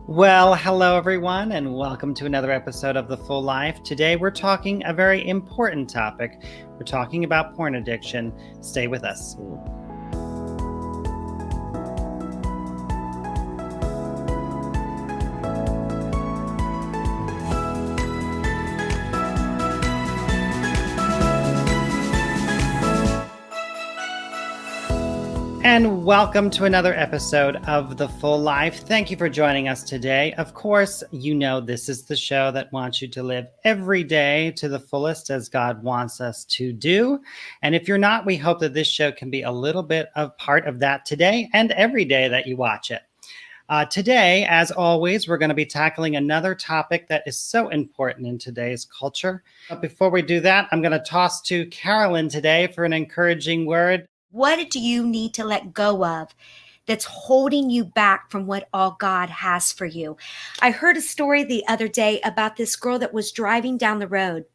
Well, hello everyone, and welcome to another episode of The Full Life. Today we're talking a very important topic. We're talking about porn addiction. Stay with us. And welcome to another episode of The Full Life. Thank you for joining us today. Of course, you know this is the show that wants you to live every day to the fullest as God wants us to do. And if you're not, we hope that this show can be a little bit of part of that today and every day that you watch it. Today, as always, we're going to be tackling another topic that is so important in today's culture. But before we do that, I'm going to toss to Carolyn today for an encouraging word. What do you need to let go of that's holding you back from what all God has for you? I heard a story the other day about this girl that was driving down the road.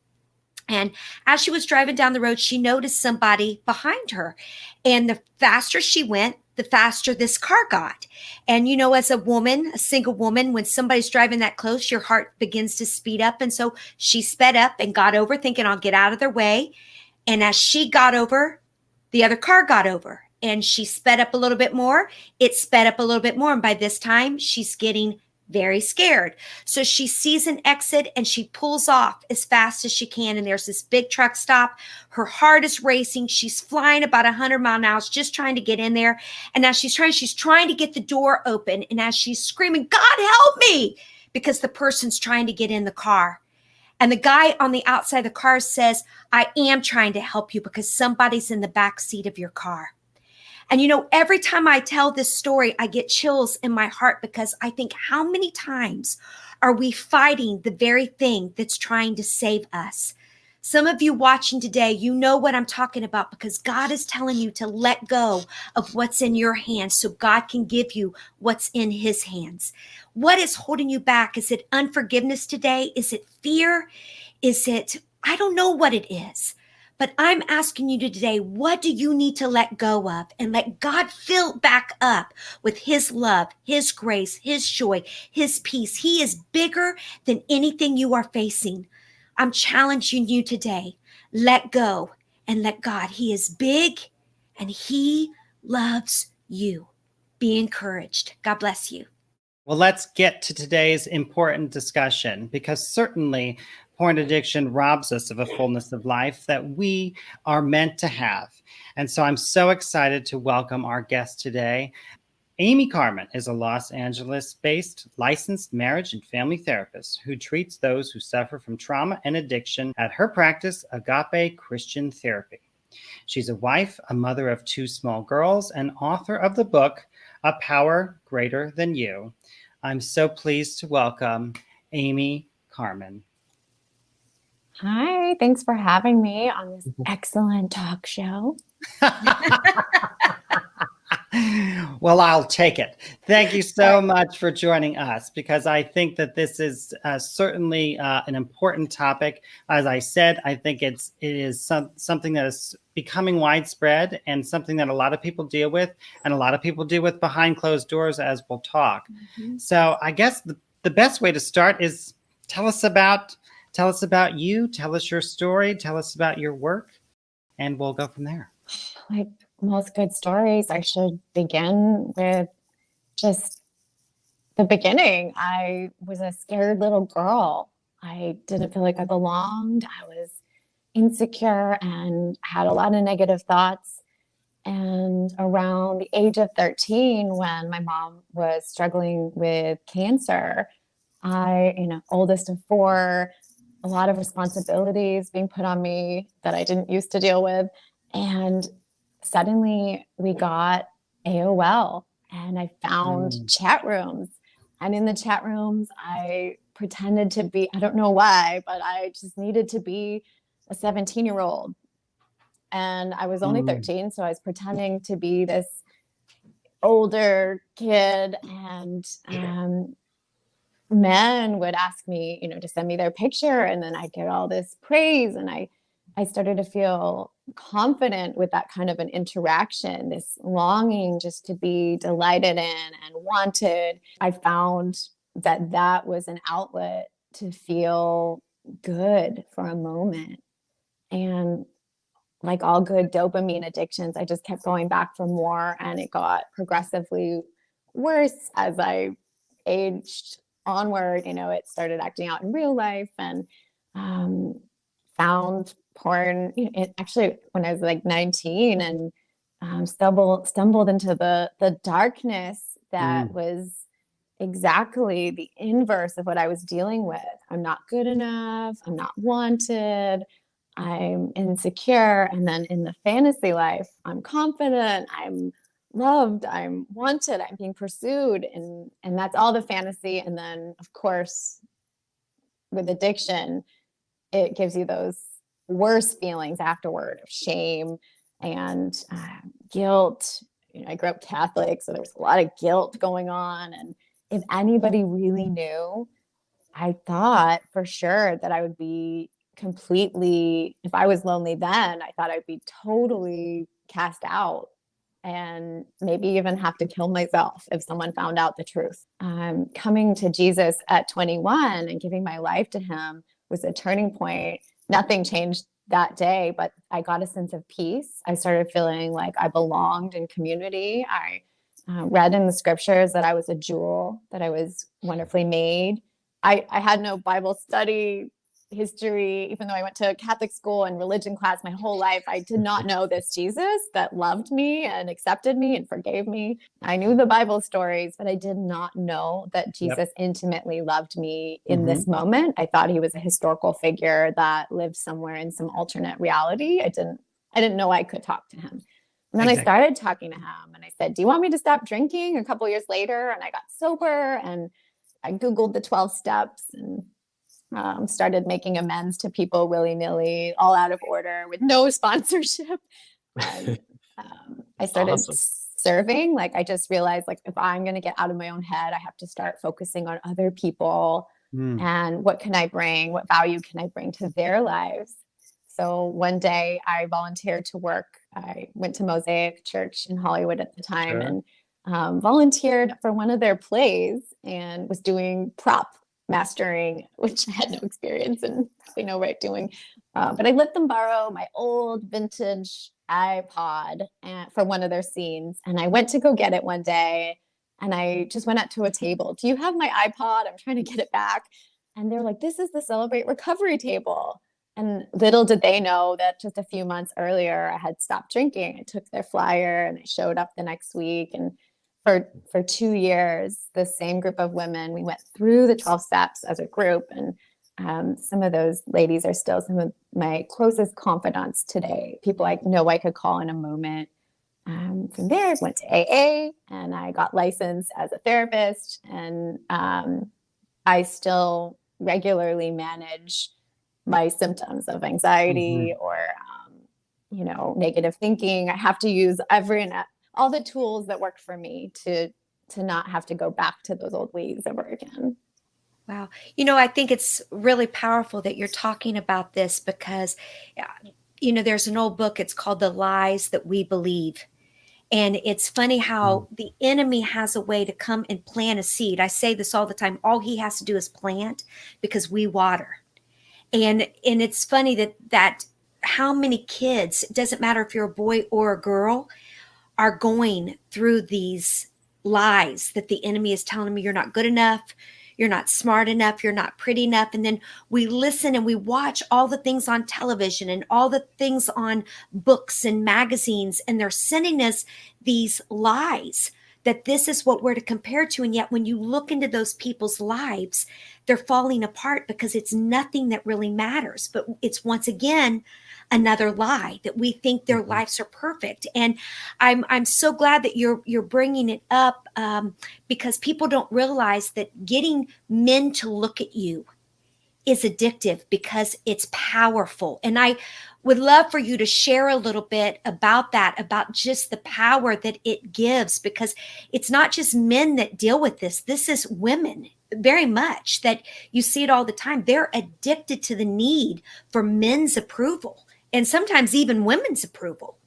And as she was driving down the road, she noticed somebody behind her. And the faster she went, the faster this car got. And, you know, as a woman, a single woman, when somebody's driving that close, your heart begins to speed up. And so she sped up and got over thinking, I'll get out of their way. And as she got over, the other car got over and she sped up a little bit more. It sped up a little bit more. And by this time, she's getting very scared. So she sees an exit and she pulls off as fast as she can. And there's this big truck stop. Her heart is racing. She's flying about 100 miles an hour, just trying to get in there. And as she's trying to get the door open. And as she's screaming, God help me, because the person's trying to get in the car. And the guy on the outside of the car says, I am trying to help you because somebody's in the back seat of your car. And, you know, every time I tell this story, I get chills in my heart because I think, how many times are we fighting the very thing that's trying to save us? Some of you watching today, you know what I'm talking about because God is telling you to let go of what's in your hands so God can give you what's in his hands. What is holding you back? Is it unforgiveness today? Is it fear? Is it, I don't know what it is, but I'm asking you today, what do you need to let go of and let God fill back up with his love, his grace, his joy, his peace? He is bigger than anything you are facing. I'm challenging you today. Let go and let God. He is big and he loves you. Be encouraged. God bless you. Well, let's get to today's important discussion because certainly porn addiction robs us of a fullness of life that we are meant to have. And so I'm so excited to welcome our guest today. Amy Karman is a Los Angeles-based licensed marriage and family therapist who treats those who suffer from trauma and addiction at her practice, Agape Christian Therapy. She's a wife, a mother of 2 small girls, and author of the book, A Power Greater Than You. I'm so pleased to welcome Amy Karman. Hi, thanks for having me on this excellent talk show. Well, I'll take it. Thank you so much for joining us because I think that this is certainly an important topic. As I said, I think it is something that is becoming widespread and something that a lot of people deal with and a lot of people deal with behind closed doors, as we'll talk. Mm-hmm. So I guess the best way to start is tell us about you, tell us your story, tell us about your work, and we'll go from there. Like most good stories, I should begin with just the beginning. I was a scared little girl. I didn't feel like I belonged. I was insecure and had a lot of negative thoughts. And around the age of 13, when my mom was struggling with cancer, oldest of 4, a lot of responsibilities being put on me that I didn't used to deal with. And suddenly we got AOL and I found chat rooms. And in the chat rooms, I pretended to be, I don't know why, but I just needed to be a 17-year-old. And I was only 13, so I was pretending to be this older kid. And men would ask me, to send me their picture, and then I'd get all this praise. And I started to feel confident with that kind of an interaction, this longing just to be delighted in and wanted. I found that was an outlet to feel good for a moment. And like all good dopamine addictions, I just kept going back for more, and it got progressively worse as I aged onward. It started acting out in real life, and found porn actually when I was like 19, and stumbled into the darkness that was exactly the inverse of what I was dealing with. I'm not good enough. I'm not wanted. I'm insecure. And then in the fantasy life, I'm confident. I'm loved. I'm wanted. I'm being pursued. And that's all the fantasy. And then, of course, with addiction, it gives you those worse feelings afterward of shame and guilt. I grew up Catholic, so there was a lot of guilt going on. And if anybody really knew, I thought for sure that I would be completely, if I was lonely then, I thought I'd be totally cast out and maybe even have to kill myself if someone found out the truth. Coming to Jesus at 21 and giving my life to him was a turning point. Nothing changed that day, but I got a sense of peace. I started feeling like I belonged in community. I read in the scriptures that I was a jewel, that I was wonderfully made. I had no Bible study history, even though I went to Catholic school and religion class my whole life. I did not know this Jesus that loved me and accepted me and forgave me. I knew the Bible stories, but I did not know that Jesus intimately loved me in this moment. I thought he was a historical figure that lived somewhere in some alternate reality. I didn't know I could talk to him. And then I started talking to him, and I said, do you want me to stop drinking? A couple of years later, and I got sober, and I Googled the 12 steps and started making amends to people willy-nilly, all out of order with no sponsorship. And I started serving. Like, I just realized, like, if I'm going to get out of my own head, I have to start focusing on other people and what can I bring? What value can I bring to their lives? So one day I volunteered to work. I went to Mosaic Church in Hollywood at the time and volunteered for one of their plays and was doing prop mastering, which I had no experience in, probably no right doing. But I let them borrow my old vintage iPod for one of their scenes. And I went to go get it one day, and I just went up to a table. Do you have my iPod? I'm trying to get it back. And they're like, this is the Celebrate Recovery table. And little did they know that just a few months earlier, I had stopped drinking. I took their flyer and I showed up the next week. And for 2 years, the same group of women, we went through the 12 steps as a group. And some of those ladies are still some of my closest confidants today, people I know I could call in a moment. From there, I went to AA, and I got licensed as a therapist. And I still regularly manage my symptoms of anxiety or, negative thinking. I have to use all the tools that work for me to not have to go back to those old ways ever again. Wow. I think it's really powerful that you're talking about this because, there's an old book. It's called The Lies That We Believe. And it's funny how the enemy has a way to come and plant a seed. I say this all the time. All he has to do is plant, because we water. And it's funny that how many kids, it doesn't matter if you're a boy or a girl, are going through these lies that the enemy is telling me, you're not good enough, you're not smart enough, you're not pretty enough. And then we listen and we watch all the things on television and all the things on books and magazines, and they're sending us these lies that this is what we're to compare to. And yet when you look into those people's lives, they're falling apart because it's nothing that really matters. But it's once again another lie that we think their lives are perfect. And I'm so glad that you're bringing it up because people don't realize that getting men to look at you is addictive because it's powerful. And I would love for you to share a little bit about that, about just the power that it gives, because it's not just men that deal with this. This is women very much, that you see it all the time. They're addicted to the need for men's approval and sometimes even women's approval.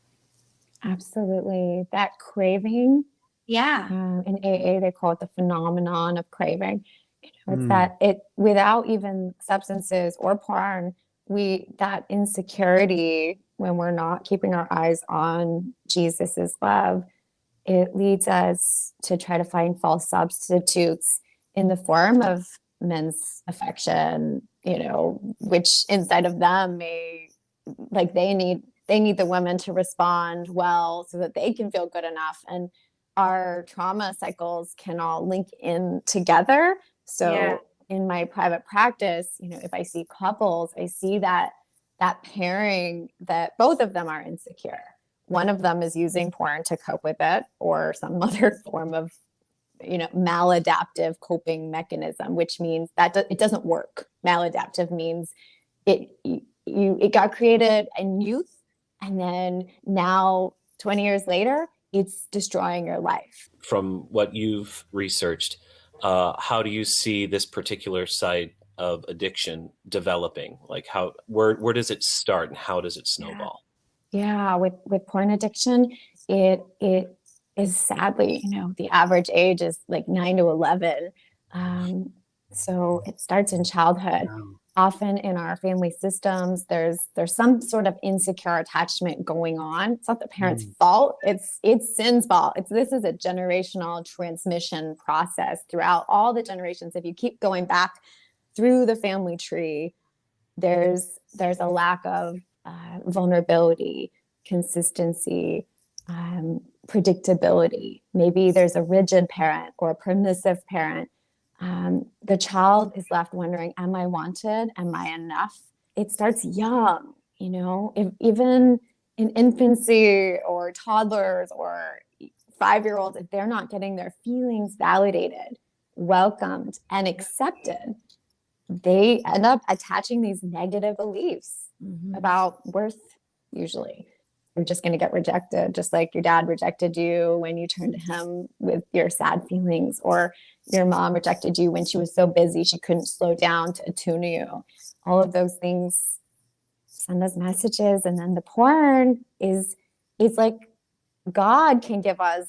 Absolutely. That craving. Yeah. In AA, they call it the phenomenon of craving. It's that without even substances or porn, that insecurity, when we're not keeping our eyes on Jesus's love, it leads us to try to find false substitutes in the form of men's affection, which inside of them they need the women to respond well so that they can feel good enough. And our trauma cycles can all link in together. So in my private practice, if I see couples, I see that pairing, that both of them are insecure. One of them is using porn to cope with it, or some other form of, maladaptive coping mechanism, which means that it doesn't work. Maladaptive means it got created in youth, and then now 20 years later, it's destroying your life. From what you've researched, how do you see this particular site of addiction developing? Like where does it start and how does it snowball? Yeah, with porn addiction, it is sadly, the average age is like 9 to 11. So it starts in childhood. Wow. Often in our family systems, there's some sort of insecure attachment going on. It's not the parents' fault. It's sin's fault. This is a generational transmission process throughout all the generations. If you keep going back through the family tree, there's a lack of vulnerability, consistency, predictability. Maybe there's a rigid parent or a permissive parent. The child is left wondering, am I wanted? Am I enough? It starts young, even in infancy or toddlers or 5-year-olds, if they're not getting their feelings validated, welcomed, and accepted, they end up attaching these negative beliefs about worth. Usually you're just going to get rejected, just like your dad rejected you when you turned to him with your sad feelings, or your mom rejected you when she was so busy she couldn't slow down to attune to you. All of those things send us messages. And then the porn is like, God can give us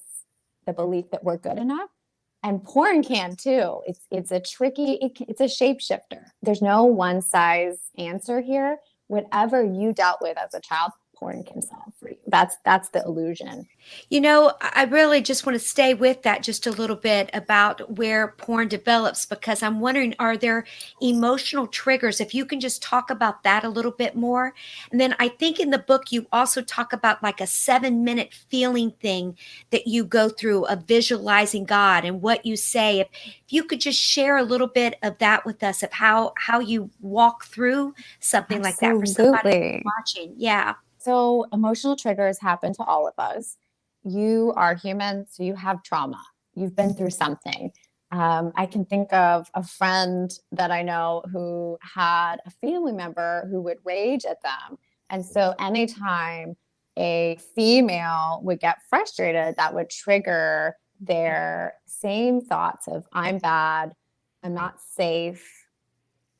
the belief that we're good enough, and porn can too. It's a shapeshifter. There's no one size answer here. Whatever you dealt with as a child, porn can solve for you. That's the illusion. I really just want to stay with that just a little bit about where porn develops, because I'm wondering, are there emotional triggers? If you can just talk about that a little bit more. And then I think in the book, you also talk about like a 7-minute feeling thing that you go through of visualizing God and what you say. If you could just share a little bit of that with us, of how you walk through something like that for somebody watching. Yeah. So emotional triggers happen to all of us. You are human, so you have trauma. You've been through something. I can think of a friend that I know who had a family member who would rage at them. And so anytime a female would get frustrated, that would trigger their same thoughts of, I'm bad, I'm not safe,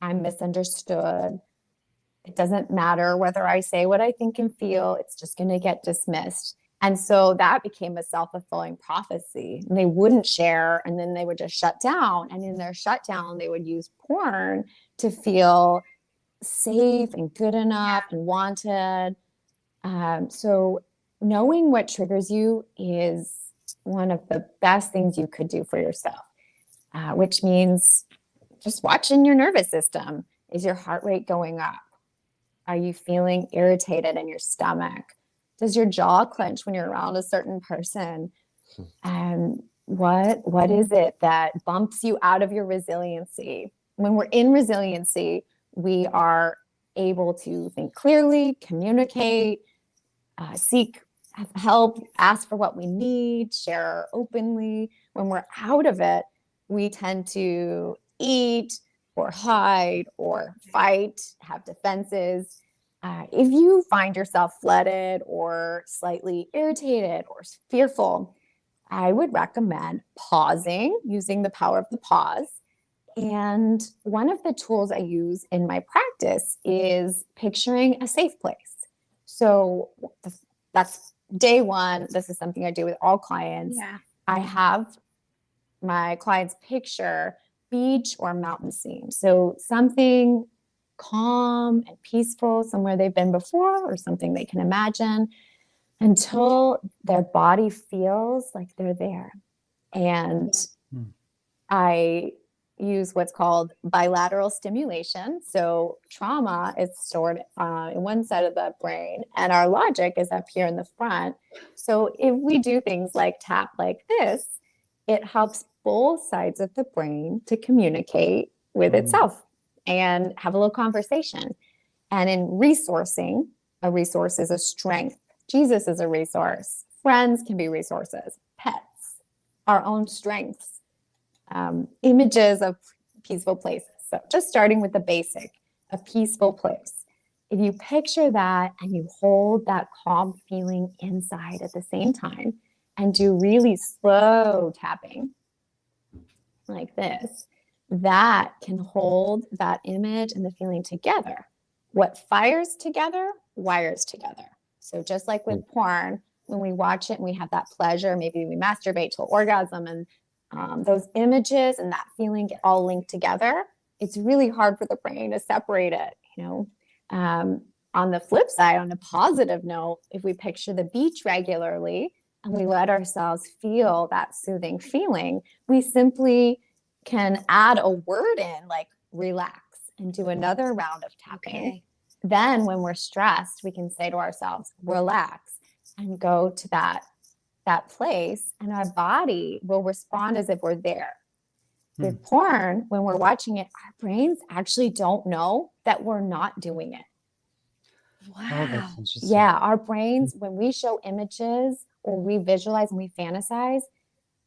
I'm misunderstood. It doesn't matter whether I say what I think and feel, it's just going to get dismissed. And so that became a self-fulfilling prophecy. And they wouldn't share, and then they would just shut down. And in their shutdown, they would use porn to feel safe and good enough and wanted. So knowing what triggers you is one of the best things you could do for yourself, which means just watching your nervous system. Is your heart rate going up? Are you feeling irritated in your stomach? Does your jaw clench when you're around a certain person? What is it that bumps you out of your resiliency? When we're in resiliency, we are able to think clearly, communicate, seek help, ask for what we need, share openly. When we're out of it, we tend to eat or hide or fight, have defenses. If you find yourself flooded or slightly irritated or fearful, I would recommend pausing, using the power of the pause. And one of the tools I use in my practice is picturing a safe place. So that's day one. This is something I do with all clients. Yeah. I have my clients picture beach or mountain scene. So something calm and peaceful, somewhere they've been before or something they can imagine, until their body feels like they're there. And I use what's called bilateral stimulation. So trauma is stored in one side of the brain, and our logic is up here in the front. So if we do things like tap like this, it helps both sides of the brain to communicate with itself and have a little conversation. And in resourcing, a resource is a strength. Jesus is a resource. Friends can be resources. Pets, our own strengths. Images of peaceful places. So just starting with the basic, a peaceful place. If you picture that and you hold that calm feeling inside at the same time and do really slow tapping like this, that can hold that image and the feeling together. What fires together, wires together. So just like with porn, when we watch it and we have that pleasure, maybe we masturbate to orgasm, and those images and that feeling get all linked together. It's really hard for the brain to separate it, on the flip side, on a positive note, if we picture the beach regularly and we let ourselves feel that soothing feeling, we simply can add a word in like relax and do another round of tapping. Okay. Then when we're stressed, we can say to ourselves, relax, and go to that place, and our body will respond as if we're there. With porn, when we're watching it, our brains actually don't know that we're not doing it. Wow. Oh, that's interesting. Yeah, our brains, when we show images or we visualize and we fantasize,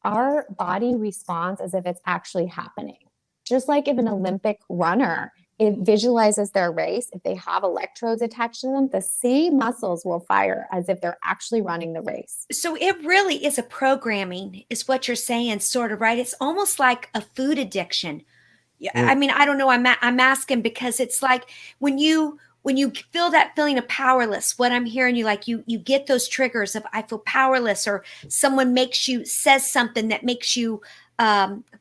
our body responds as if it's actually happening. Just like if an Olympic runner, it visualizes their race, if they have electrodes attached to them, the same muscles will fire as if they're actually running the race. So it really is a programming, is what you're saying, sort of, right? It's almost like a food addiction. Yeah, I mean, I don't know. I'm asking because it's like when you feel that feeling of powerless, what I'm hearing you like, you get those triggers of I feel powerless, or someone says something that makes you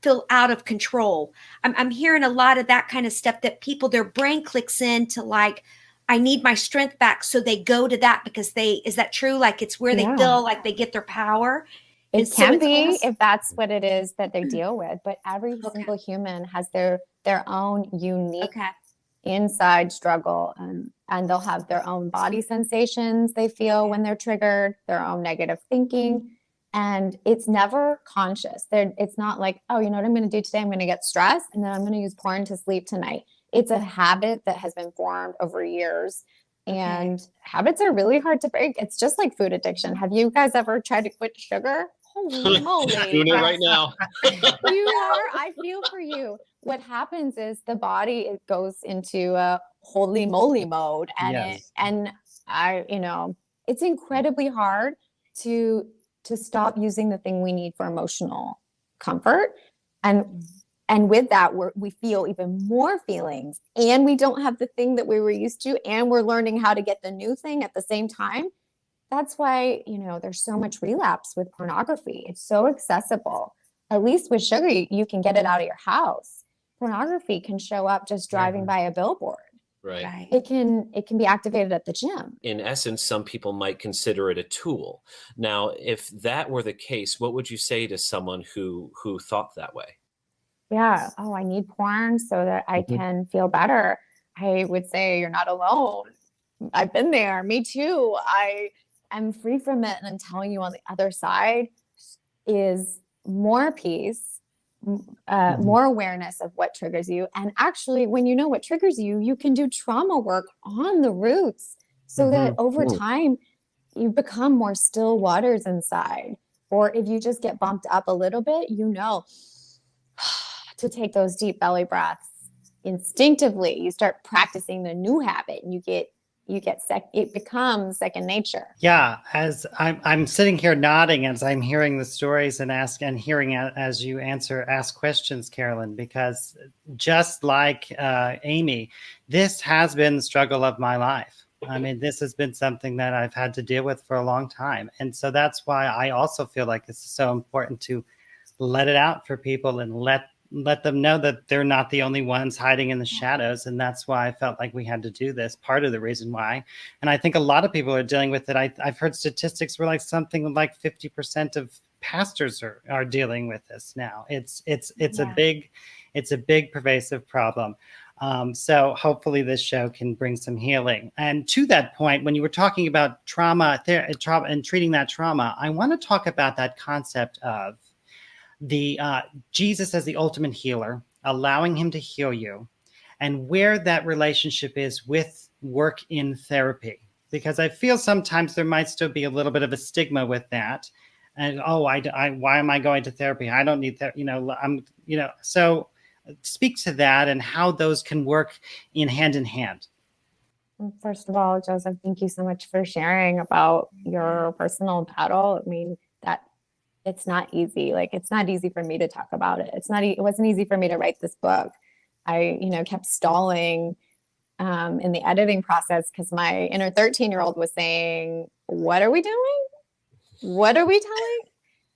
feel out of control. I'm hearing a lot of that kind of stuff that people, their brain clicks into like, I need my strength back. So they go to that because is that true? Like it's where they feel like they get their power. It can be if that's what it is that they deal with, but every single human has their own unique inside struggle, and they'll have their own body sensations they feel when they're triggered, their own negative thinking. And it's never conscious. It's not like, oh, you know what I'm going to do today? I'm going to get stressed and then I'm going to use porn to sleep tonight. It's a habit that has been formed over years. And habits are really hard to break. It's just like food addiction. Have you guys ever tried to quit sugar? Holy moly. Doing it right now. You are. I feel for you. What happens is the body, it goes into a holy moly mode. And it's incredibly hard to stop using the thing we need for emotional comfort. And with that, we feel even more feelings, and we don't have the thing that we were used to, and we're learning how to get the new thing at the same time. That's why, there's so much relapse with pornography. It's so accessible. At least with sugar, you can get it out of your house. Pornography can show up just driving by a billboard. Right. It can be activated at the gym. In essence, some people might consider it a tool. Now, if that were the case, what would you say to someone who thought that way? Yeah. Oh, I need porn so that I can feel better. I would say you're not alone. I've been there. Me too. I am free from it. And I'm telling you, on the other side is more peace, more awareness of what triggers you. And actually, when you know what triggers you, you can do trauma work on the roots so that over time you become more still waters inside. Or if you just get bumped up a little bit, to take those deep belly breaths instinctively. You start practicing the new habit, and it becomes second nature. Yeah, as I'm sitting here nodding as I'm hearing the stories and hearing as you ask questions, Carolyn, because just like Amy, this has been the struggle of my life. I mean, this has been something that I've had to deal with for a long time. And so that's why I also feel like it's so important to let it out for people and let let them know that they're not the only ones hiding in the shadows. And that's why I felt like we had to do this, part of the reason why. And I think a lot of people are dealing with it. I've heard statistics where like something like 50% of pastors are dealing with this now. It's a big pervasive problem. So hopefully this show can bring some healing. And to that point, when you were talking about trauma and treating that trauma, I want to talk about that concept of the Jesus as the ultimate healer, allowing him to heal you, and where that relationship is with work in therapy. Because I feel sometimes there might still be a little bit of a stigma with that. And why am I going to therapy? I don't need therapy. So speak to that and how those can work in hand. First of all, Joseph, thank you so much for sharing about your personal battle. I mean, that it's not easy. Like, it's not easy for me to talk about it. It wasn't easy for me to write this book. I, kept stalling in the editing process because my inner 13-year-old was saying, what are we doing? What are we telling?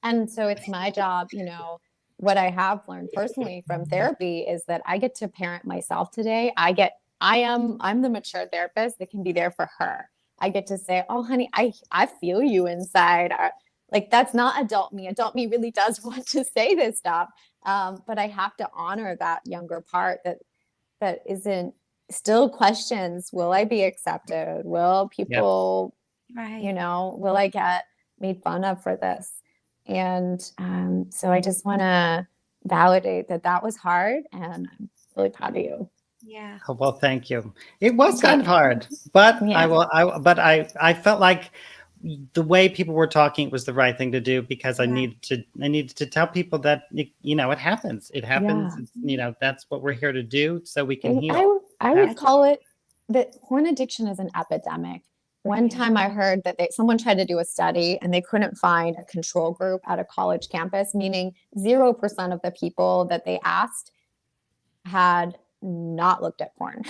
And so it's my job, what I have learned personally from therapy is that I get to parent myself today. I'm the mature therapist that can be there for her. I get to say, oh, honey, I feel you inside. Like, that's not adult me. Adult me really does want to say this stuff. But I have to honor that younger part that isn't still questions. Will I be accepted? Will people, will I get made fun of for this? And so I just want to validate that was hard, and I'm really proud of you. Yeah. Oh, well, thank you. It was kind of hard, but Yeah. I felt like the way people were talking was the right thing to do, because I needed to tell people that, it happens. It happens. Yeah. It's, that's what we're here to do, so we can heal. I would call it that porn addiction is an epidemic. One time I heard that someone tried to do a study and they couldn't find a control group at a college campus, meaning 0% of the people that they asked had not looked at porn,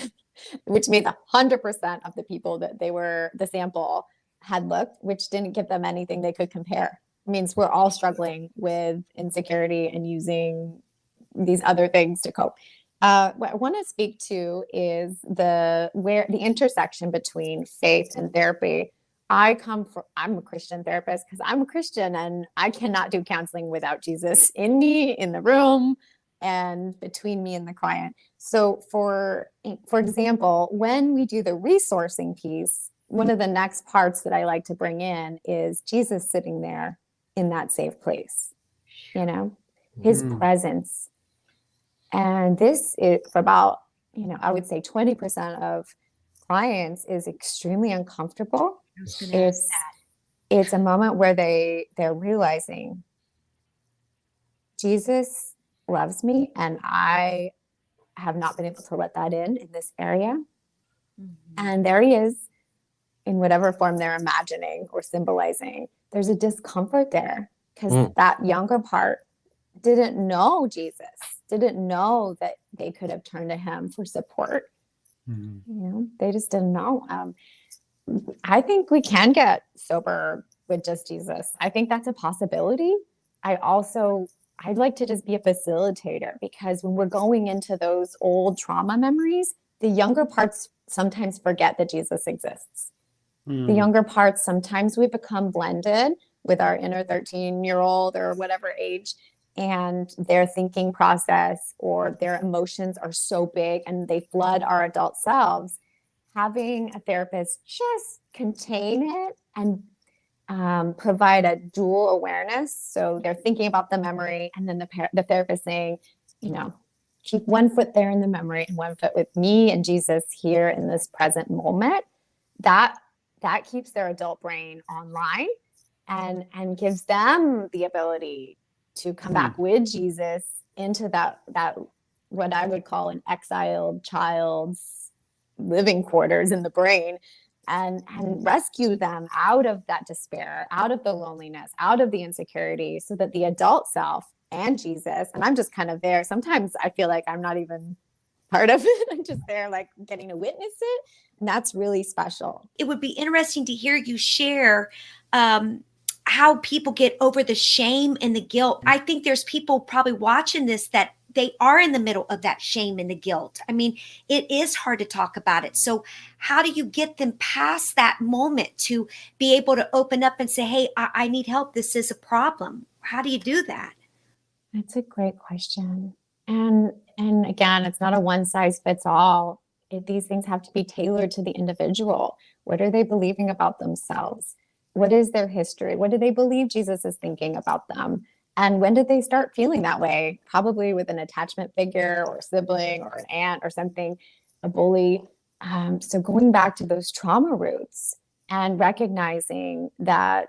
which means 100% of the people that the sample had looked, which didn't give them anything they could compare. It means we're all struggling with insecurity and using these other things to cope. What I want to speak to is the intersection between faith and therapy. I'm a Christian therapist because I'm a Christian, and I cannot do counseling without Jesus in me, in the room, and between me and the client. So for example, when we do the resourcing piece, one of the next parts that I like to bring in is Jesus sitting there in that safe place, his presence. And this is for about, I would say 20% of clients is extremely uncomfortable. It's a moment where they're realizing Jesus loves me, and I have not been able to let that in this area. Mm-hmm. And there he is in whatever form they're imagining or symbolizing. There's a discomfort there because that younger part didn't know Jesus, didn't know that they could have turned to him for support. Mm-hmm. They just didn't know. I think we can get sober with just Jesus. I think that's a possibility. I'd like to just be a facilitator, because when we're going into those old trauma memories, the younger parts sometimes forget that Jesus exists. The younger parts, sometimes we become blended with our inner 13-year-old or whatever age, and their thinking process or their emotions are so big and they flood our adult selves. Having a therapist just contain it and provide a dual awareness. So they're thinking about the memory, and then the therapist saying, keep one foot there in the memory and one foot with me and Jesus here in this present moment. That keeps their adult brain online and gives them the ability to come back with Jesus into that what I would call an exiled child's living quarters in the brain, and rescue them out of that despair, out of the loneliness, out of the insecurity, so that the adult self and Jesus, and I'm just kind of there. Sometimes I feel like I'm not even part of it. I'm just there, like, getting to witness it. And that's really special. It would be interesting to hear you share how people get over the shame and the guilt. I think there's people probably watching this that they are in the middle of that shame and the guilt. I mean, it is hard to talk about it. So how do you get them past that moment to be able to open up and say, hey, I need help. This is a problem. How do you do that? That's a great question. And again, it's not a one size fits all. These things have to be tailored to the individual. What are they believing about themselves? What is their history? What do they believe Jesus is thinking about them? And when did they start feeling that way? Probably with an attachment figure or a sibling or an aunt or something, a bully. So going back to those trauma roots and recognizing that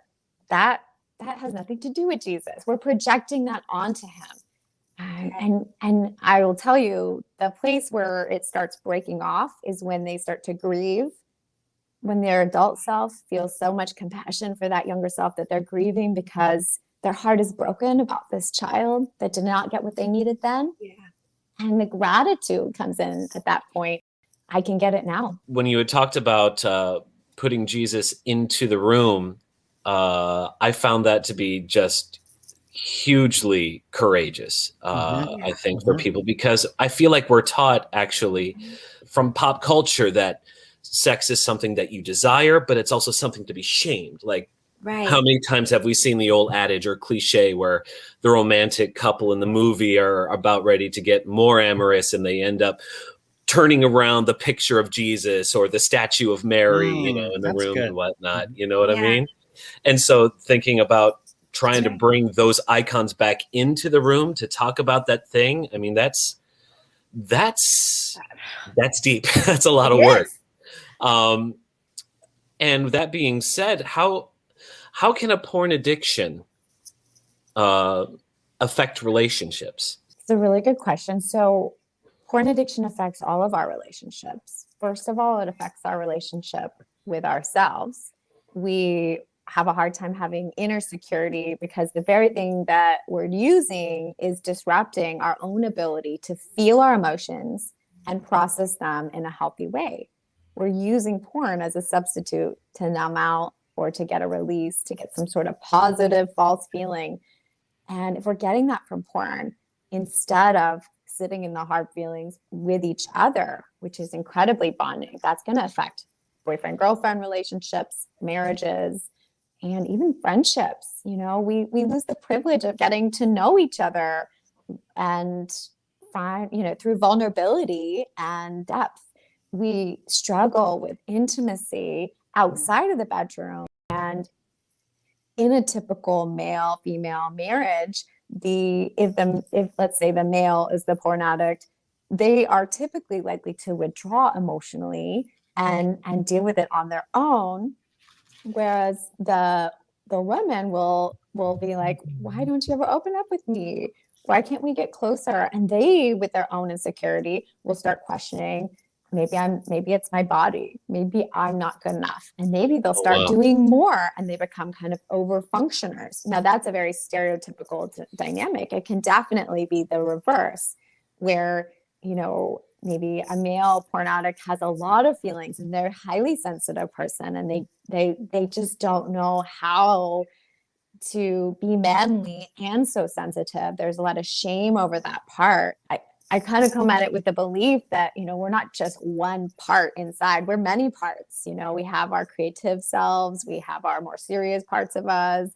has nothing to do with Jesus. We're projecting that onto him. And I will tell you, the place where it starts breaking off is when they start to grieve, when their adult self feels so much compassion for that younger self that they're grieving because their heart is broken about this child that did not get what they needed then. Yeah. And the gratitude comes in at that point. I can get it now. When you had talked about putting Jesus into the room, I found that to be just hugely courageous, I think, for people, because I feel like we're taught actually from pop culture that sex is something that you desire, but it's also something to be shamed. Like, how many times have we seen the old adage or cliche where the romantic couple in the movie are about ready to get more amorous and they end up turning around the picture of Jesus or the statue of Mary, in the room and whatnot. You know what I mean? And so thinking about trying to bring those icons back into the room to talk about that thing, I mean, that's deep. That's a lot of work. And that being said, how can a porn addiction affect relationships? It's a really good question. So porn addiction affects all of our relationships. First of all, it affects our relationship with ourselves. We have a hard time having inner security because the very thing that we're using is disrupting our own ability to feel our emotions and process them in a healthy way. We're using porn as a substitute to numb out or to get a release, to get some sort of positive false feeling. And if we're getting that from porn, instead of sitting in the hard feelings with each other, which is incredibly bonding, that's going to affect boyfriend-girlfriend relationships, marriages, and even friendships. We lose the privilege of getting to know each other and find, through vulnerability and depth. We struggle with intimacy outside of the bedroom. And in a typical male-female marriage, if let's say the male is the porn addict, they are typically likely to withdraw emotionally and deal with it on their own. Whereas the woman will be like, why don't you ever open up with me? Why can't we get closer? And they, with their own insecurity, will start questioning, maybe it's my body. Maybe I'm not good enough. And maybe they'll start doing more and they become kind of over functioners. Now that's a very stereotypical dynamic. It can definitely be the reverse where, maybe a male porn addict has a lot of feelings and they're a highly sensitive person and they just don't know how to be manly and so sensitive. There's a lot of shame over that part. I kind of come at it with the belief that, we're not just one part inside. We're many parts. We have our creative selves. We have our more serious parts of us,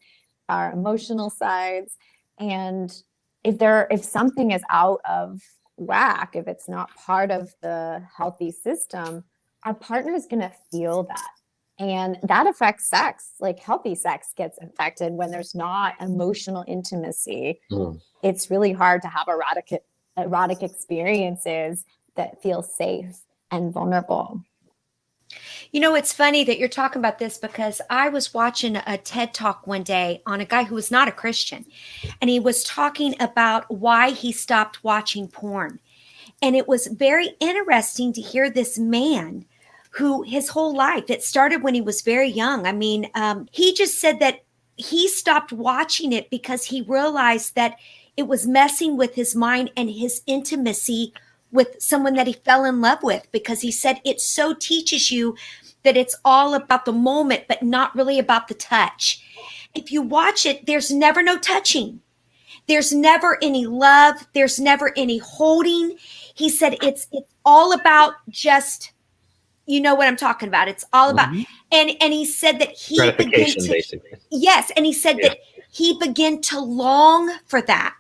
our emotional sides. And if something is out of whack, if it's not part of the healthy system, our partner is going to feel that. And that affects sex. Like healthy sex gets affected when there's not emotional intimacy. It's really hard to have erotic experiences that feel safe and vulnerable. It's funny that you're talking about this because I was watching a TED Talk one day on a guy who was not a Christian, and he was talking about why he stopped watching porn. And it was very interesting to hear this man who his whole life, it started when he was very young. I mean, he just said that he stopped watching it because he realized that it was messing with his mind and his intimacy with someone that he fell in love with, because he said it so teaches you that it's all about the moment, but not really about the touch. If you watch it, there's never no touching. There's never any love. There's never any holding. He said it's all about just, you know what I'm talking about. It's all about, and he said that he began Gratification, to, basically. yes, and he said that he began to long for that.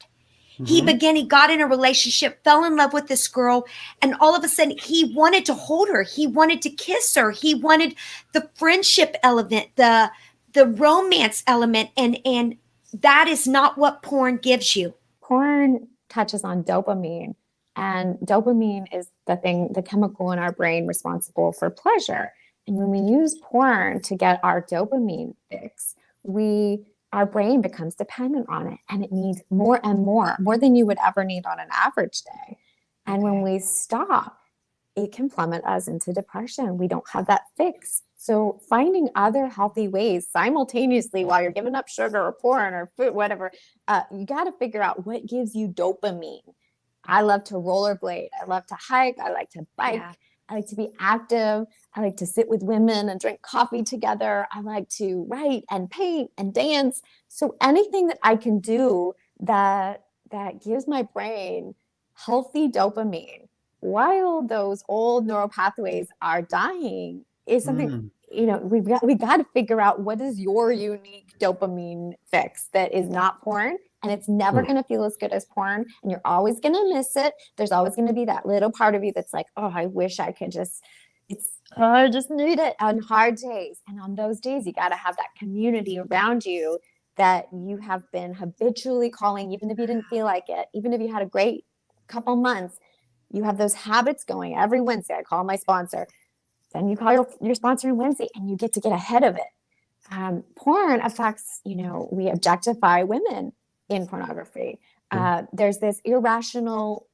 He got in a relationship, fell in love with this girl, and all of a sudden he wanted to hold her. He wanted to kiss her. He wanted the friendship element, the romance element, and that is not what porn gives you. Porn touches on dopamine, and dopamine is the chemical in our brain responsible for pleasure. And when we use porn to get our dopamine fix, our brain becomes dependent on it, and it needs more and more than you would ever need on an average day. And when we stop, it can plummet us into depression. We don't have that fix. So finding other healthy ways simultaneously while you're giving up sugar or porn or food, whatever, you got to figure out what gives you dopamine. I love to rollerblade. I love to hike. I like to bike. Yeah. I like to be active. I like to sit with women and drink coffee together. I like to write and paint and dance. So anything that I can do that gives my brain healthy dopamine while those old neural pathways are dying is something, we got to figure out what is your unique dopamine fix that is not porn. And it's never going to feel as good as porn. And you're always going to miss it. There's always going to be that little part of you that's like, oh, I wish I could I just need it on hard days. And on those days, you got to have that community around you that you have been habitually calling, even if you didn't feel like it, even if you had a great couple months, you have those habits going. Every Wednesday, I call my sponsor. Then you call your sponsor on Wednesday, and you get to get ahead of it. Porn affects, we objectify women in pornography. There's this irrational,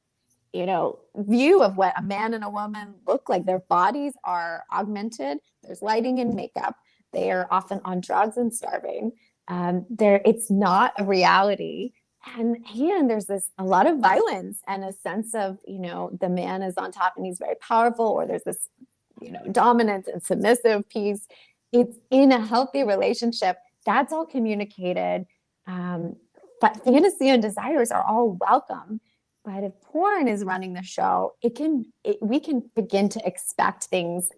view of what a man and a woman look like. Their bodies are augmented. There's lighting and makeup. They are often on drugs and starving. It's not a reality. And there's a lot of violence and a sense of, the man is on top and he's very powerful, or there's this, dominant and submissive piece. It's in a healthy relationship. That's all communicated. But fantasy and desires are all welcome. But if porn is running the show, we can begin to expect things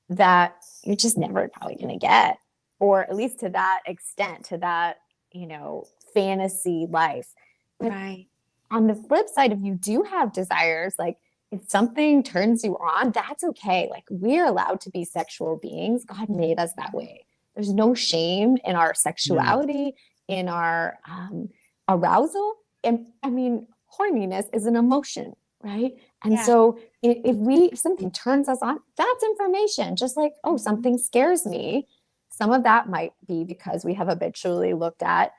that you're just never probably going to get, or at least to that extent, to that, fantasy life. But right. On the flip side, if you do have desires, like if something turns you on, that's okay. Like, we're allowed to be sexual beings. God made us that way. There's no shame in our sexuality, in our arousal. And I mean, horniness is an emotion, right? And so if something turns us on, that's information. Just like, oh, something scares me. Some of that might be because we have habitually looked at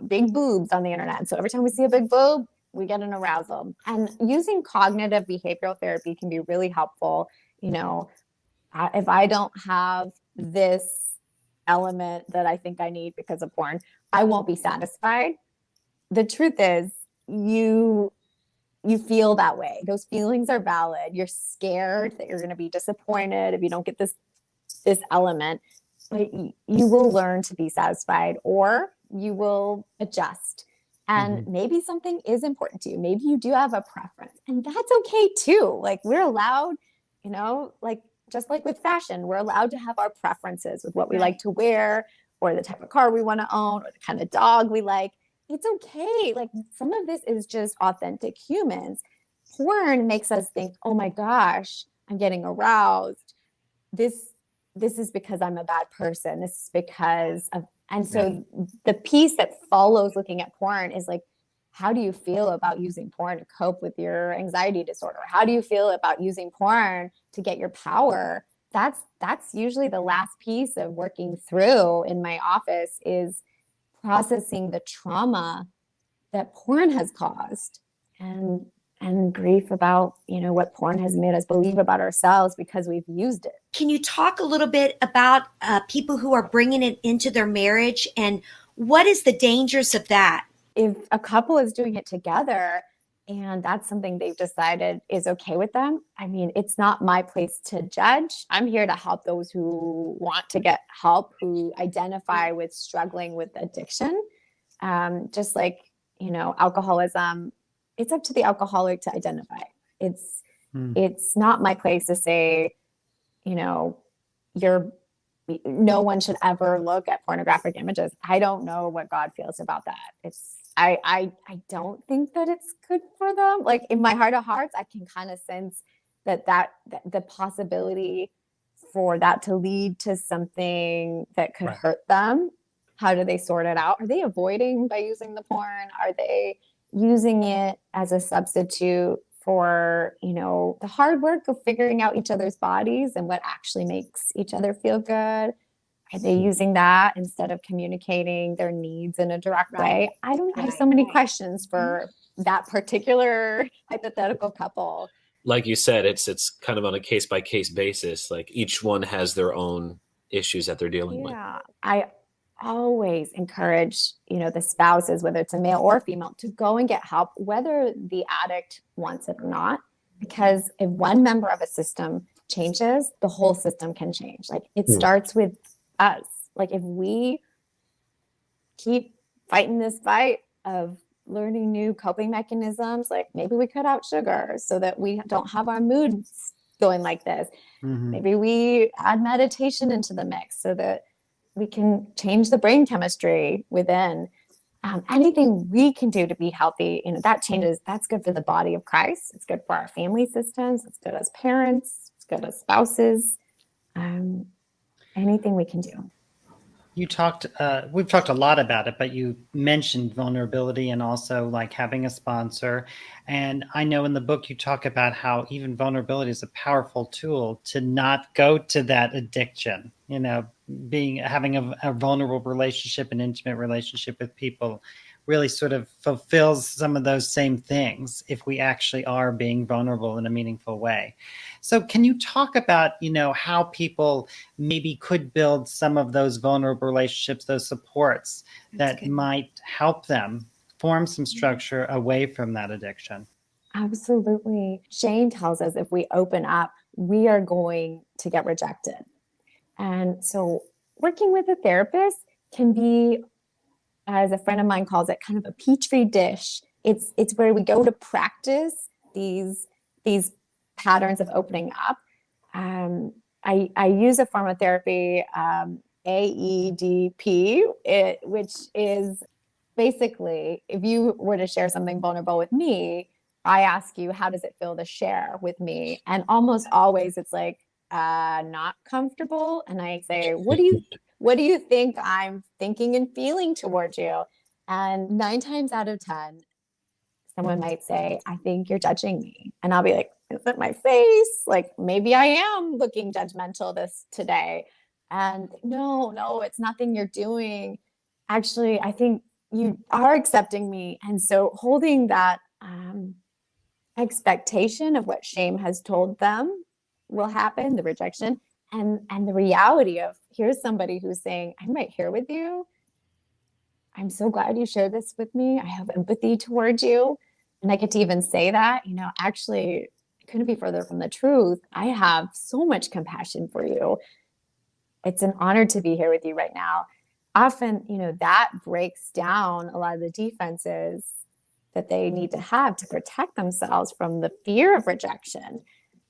big boobs on the internet. So every time we see a big boob, we get an arousal. And using cognitive behavioral therapy can be really helpful. If I don't have this element that I think I need because of porn, I won't be satisfied. The truth is, you feel that way. Those feelings are valid. You're scared that you're going to be disappointed if you don't get this element, but you will learn to be satisfied, or you will adjust. And maybe something is important to you. Maybe you do have a preference, and that's okay too. Like, we're allowed, like, just like with fashion, we're allowed to have our preferences with what we like to wear, or the type of car we want to own, or the kind of dog we like. It's okay. Like, some of this is just authentic humans. Porn makes us think, oh my gosh, I'm getting aroused. This is because I'm a bad person. This is because of, and so the piece that follows looking at porn is like, how do you feel about using porn to cope with your anxiety disorder? How do you feel about using porn to get your power? That's usually the last piece of working through in my office, is processing the trauma that porn has caused, and grief about, what porn has made us believe about ourselves because we've used it. Can you talk a little bit about people who are bringing it into their marriage, and what is the dangers of that? If a couple is doing it together and that's something they've decided is okay with them, I mean, it's not my place to judge. I'm here to help those who want to get help, who identify with struggling with addiction. Just like alcoholism, it's up to the alcoholic to identify. It's not my place to say, no one should ever look at pornographic images. I don't know what God feels about that. I don't think that it's good for them. Like in my heart of hearts, I can kind of sense that the possibility for that to lead to something that could hurt them. How do they sort it out? Are they avoiding by using the porn? Are they using it as a substitute for, the hard work of figuring out each other's bodies and what actually makes each other feel good? Are they using that instead of communicating their needs in a direct way? I have so many questions for that particular hypothetical couple. Like you said, it's kind of on a case by case basis. Like each one has their own issues that they're dealing with. Yeah, I always encourage, the spouses, whether it's a male or female, to go and get help, whether the addict wants it or not. Because if one member of a system changes, the whole system can change. Like it starts with us. Like if we keep fighting this fight of learning new coping mechanisms, like maybe we cut out sugar so that we don't have our moods going like this. Maybe we add meditation into the mix so that we can change the brain chemistry within. Anything we can do to be healthy, that changes. That's good for the body of Christ. It's good for our family systems. It's good as parents. It's good as spouses. Anything we can do. We've talked a lot about it, but you mentioned vulnerability and also like having a sponsor. And I know in the book you talk about how even vulnerability is a powerful tool to not go to that addiction. Having a vulnerable relationship, an intimate relationship with people really sort of fulfills some of those same things if we actually are being vulnerable in a meaningful way. So can you talk about, how people maybe could build some of those vulnerable relationships, those supports that might help them form some structure away from that addiction? Absolutely. Shame tells us if we open up, we are going to get rejected. And so working with a therapist can be, as a friend of mine calls it, kind of a petri dish. It's where we go to practice these patterns of opening up. I use a form of therapy, AEDP, which is basically, if you were to share something vulnerable with me, I ask you, how does it feel to share with me? And almost always it's like, not comfortable. And I say, what do you think I'm thinking and feeling towards you? And 9 times out of 10, someone might say, I think you're judging me. And I'll be like, is it my face? Like, maybe I am looking judgmental today. And no, it's nothing you're doing. Actually, I think you are accepting me. And so holding that expectation of what shame has told them will happen, the rejection, and the reality of, here's somebody who's saying, I'm right here with you. I'm so glad you shared this with me. I have empathy towards you. And I get to even say that, actually, it couldn't be further from the truth. I have so much compassion for you. It's an honor to be here with you right now. Often, that breaks down a lot of the defenses that they need to have to protect themselves from the fear of rejection.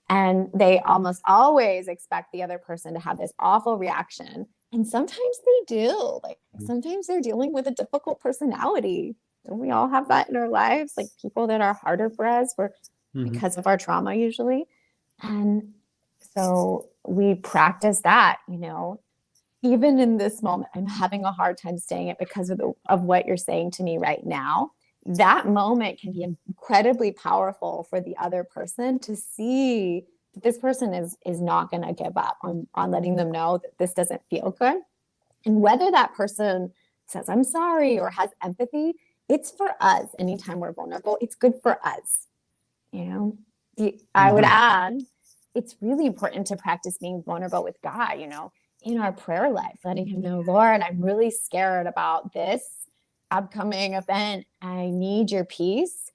And they almost always expect the other person to have this awful reaction. And sometimes they do. Like sometimes they're dealing with a difficult personality. Don't we all have that in our lives? Like people that are harder for us because of our trauma usually. And so we practice that, even in this moment, I'm having a hard time saying it because of what you're saying to me right now. That moment can be incredibly powerful for the other person to see that this person is not going to give up on letting them know that this doesn't feel good. And whether that person says, I'm sorry, or has empathy, it's for us. Anytime we're vulnerable, it's good for us. I would add, it's really important to practice being vulnerable with God, in our prayer life, letting him know, Lord, I'm really scared about this upcoming event. I need your peace.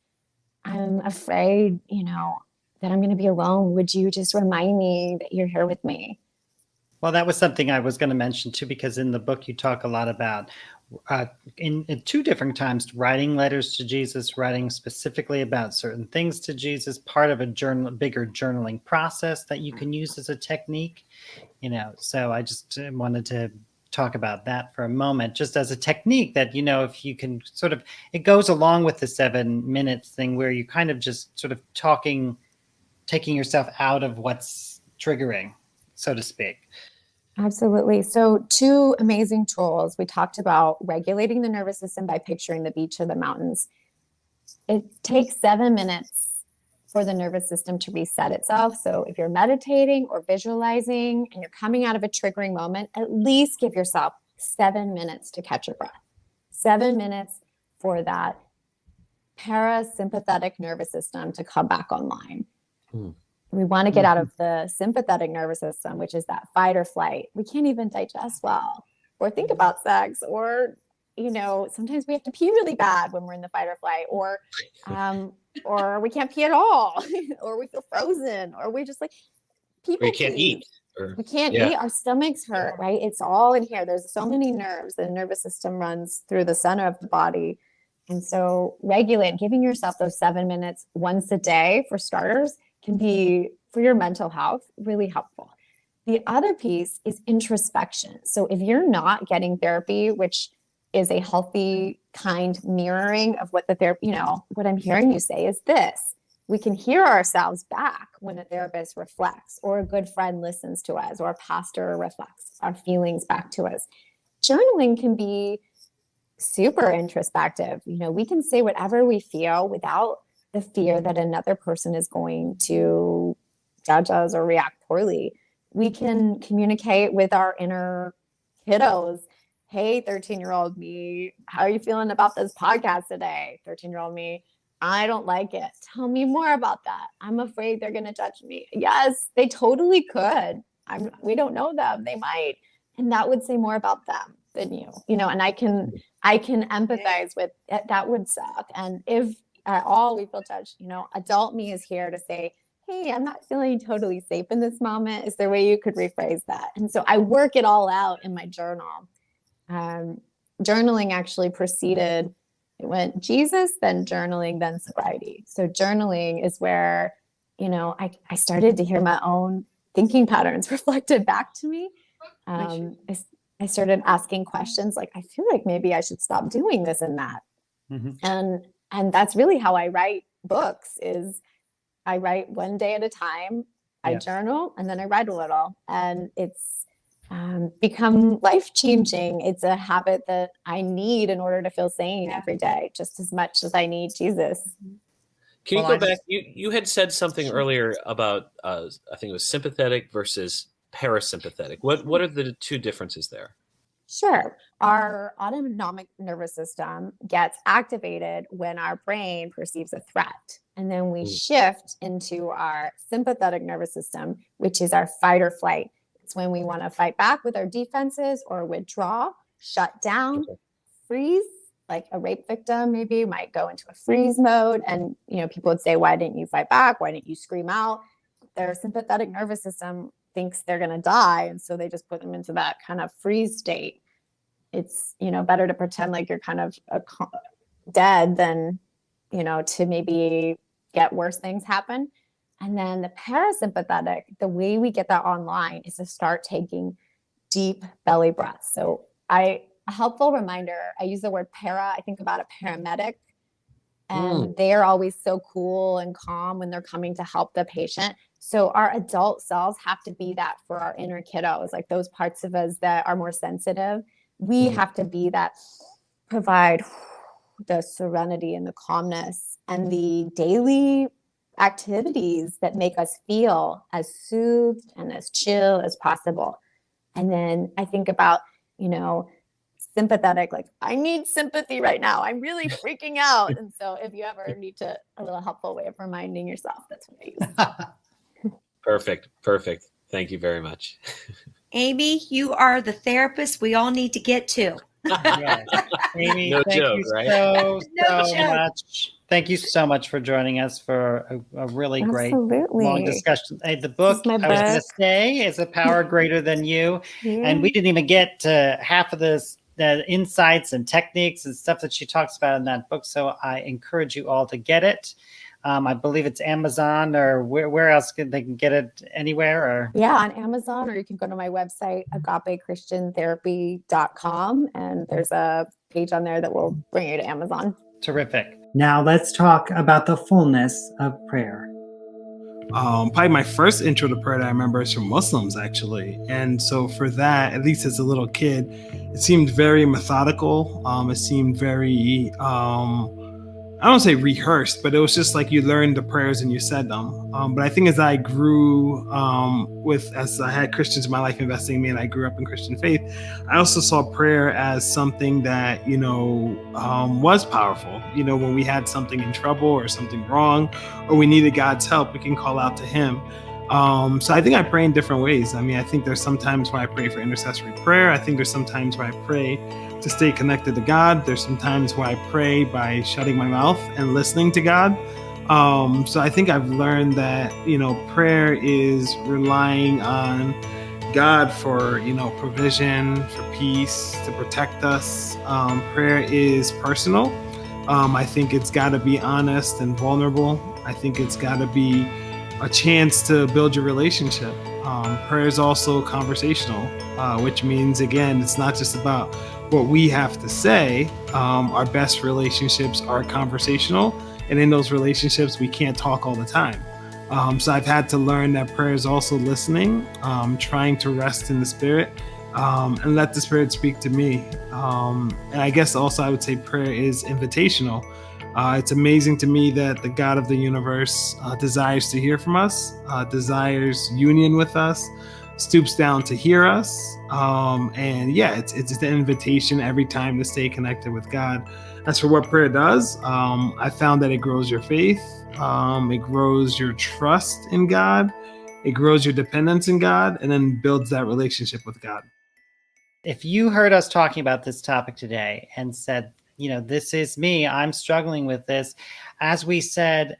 I'm afraid, that I'm going to be alone. Would you just remind me that you're here with me? Well, that was something I was going to mention too, because in the book you talk a lot about in two different times writing letters to Jesus, writing specifically about certain things to Jesus, part of a bigger journaling process that you can use as a technique. So I just wanted to talk about that for a moment, just as a technique that, if you can sort of, it goes along with the 7 minutes thing where you kind of just sort of taking yourself out of what's triggering, so to speak. Absolutely. So 2 amazing tools. We talked about regulating the nervous system by picturing the beach or the mountains. It takes 7 minutes for the nervous system to reset itself. So if you're meditating or visualizing and you're coming out of a triggering moment, at least give yourself 7 minutes to catch your breath. 7 minutes for that parasympathetic nervous system to come back online. We want to get out of the sympathetic nervous system, which is that fight or flight. We can't even digest well or think about sex, or, sometimes we have to pee really bad when we're in the fight or flight, or we can't pee at all, or we feel frozen, or we just people can't eat. We can't eat. Our stomachs hurt, right? It's all in here. There's so many nerves. The nervous system runs through the center of the body. And so giving yourself those 7 minutes once a day for starters can be, for your mental health, really helpful. The other piece is introspection. So if you're not getting therapy, which is a healthy, kind mirroring of what the therapy, what I'm hearing you say is this: we can hear ourselves back when a therapist reflects, or a good friend listens to us, or a pastor reflects our feelings back to us. Journaling can be super introspective. We can say whatever we feel without the fear that another person is going to judge us or react poorly. We can communicate with our inner kiddos. Hey, 13-year-old me, how are you feeling about this podcast today? 13-year-old me, I don't like it. Tell me more about that. I'm afraid they're going to judge me. Yes, they totally could. We don't know them. They might. And that would say more about them than you, and I can empathize with it. That would suck. And if at all we feel judged, adult me is here to say, hey, I'm not feeling totally safe in this moment. Is there a way you could rephrase that? And so I work it all out in my journal. Journaling actually preceded, it went Jesus, then journaling, then sobriety. So journaling is where, I started to hear my own thinking patterns reflected back to me. I started asking questions like, I feel like maybe I should stop doing this and that. Mm-hmm. And that's really how I write books, is I write one day at a time. I journal, and then I write a little, and it's become life-changing. It's a habit that I need in order to feel sane every day, just as much as I need Jesus. Can you go back? You had said something earlier about, I think it was sympathetic versus parasympathetic. What are the 2 differences there? Sure. Our autonomic nervous system gets activated when our brain perceives a threat. And then we shift into our sympathetic nervous system, which is our fight or flight. It's when we want to fight back with our defenses, or withdraw, shut down, freeze. Like a rape victim maybe might go into a freeze mode. And, people would say, why didn't you fight back? Why didn't you scream out? Their sympathetic nervous system thinks they're going to die. And so they just put them into that kind of freeze state. It's, better to pretend like you're kind of dead than, to maybe get worse things happen. And then the parasympathetic, the way we get that online is to start taking deep belly breaths. So a helpful reminder, I use the word para, I think about a paramedic, and they're always so cool and calm when they're coming to help the patient. So our adult selves have to be that for our inner kiddos, like those parts of us that are more sensitive. We have to be that, provide the serenity and the calmness and the daily activities that make us feel as soothed and as chill as possible. And then I think about, sympathetic, like, I need sympathy right now. I'm really freaking out. And so if you ever need a little helpful way of reminding yourself, that's what I use. Perfect. Thank you very much. Amy, you are the therapist we all need to get to. Amy, No thank joke, you right? so No joke. much. Thank you so much for joining us for a really great long Absolutely. discussion. Hey, the This book, is my I was going to book. say, is A Power Greater Than You. Yeah. And we didn't even get to half of this, the insights and techniques and stuff that she talks about in that book. So I encourage you all to get it. I believe it's Amazon, or where else they can get it, anywhere? Or Yeah, on Amazon, or you can go to my website, agapechristiantherapy.com, and there's a page on there that will bring you to Amazon. Terrific. Now let's talk about the fullness of prayer. Probably my first intro to prayer that I remember is from Muslims, actually. And so for that, at least as a little kid, it seemed very methodical. It seemed very, I don't say rehearsed, but it was just like you learned the prayers and you said them. But I think as I grew as I had Christians in my life investing in me and I grew up in Christian faith, I also saw prayer as something that, was powerful. When we had something in trouble or something wrong, or we needed God's help, we can call out to him. So I think I pray in different ways. I think there's some times where I pray for intercessory prayer. I think there's some times where I pray to stay connected to God. There's some times where I pray by shutting my mouth and listening to God. So I think I've learned that, prayer is relying on God for, provision, for peace, to protect us. Prayer is personal. I think it's got to be honest and vulnerable. I think it's got to be a chance to build your relationship. Prayer is also conversational, which means, again, it's not just about what we have to say. Our best relationships are conversational, and in those relationships, we can't talk all the time. So I've had to learn that prayer is also listening, trying to rest in the Spirit, and let the Spirit speak to me. And I guess also I would say prayer is invitational. It's amazing to me that the God of the universe desires to hear from us, desires union with us, stoops down to hear us. It's an invitation every time to stay connected with God. As for what prayer does, I found that it grows your faith, it grows your trust in God, it grows your dependence in God, and then builds that relationship with God. If you heard us talking about this topic today and said, this is me, I'm struggling with this, as we said,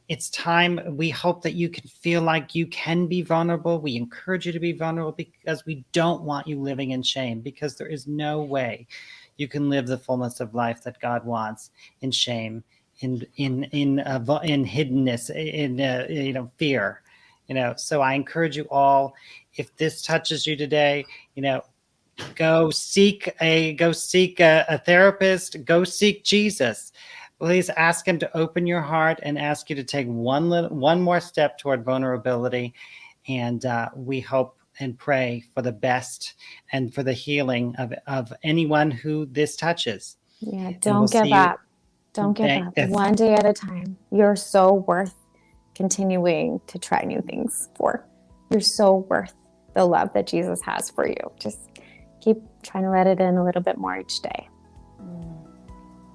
it's time. We hope that you can feel like you can be vulnerable. We encourage you to be vulnerable because we don't want you living in shame, because there is no way you can live the fullness of life that God wants in shame, in hiddenness, in fear. So I encourage you all, if this touches you today, go seek a therapist, go seek Jesus. Please ask him to open your heart and ask you to take one more step toward vulnerability. And we hope and pray for the best and for the healing of anyone who this touches. Yeah, don't give up. Don't give up. Yes. One day at a time. You're so worth continuing to try new things for. You're so worth the love that Jesus has for you. Just keep trying to let it in a little bit more each day.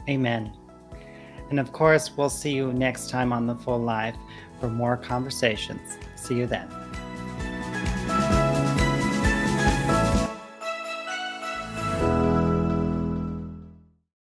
Amen. And of course, we'll see you next time on The Full Life for more conversations. See you then.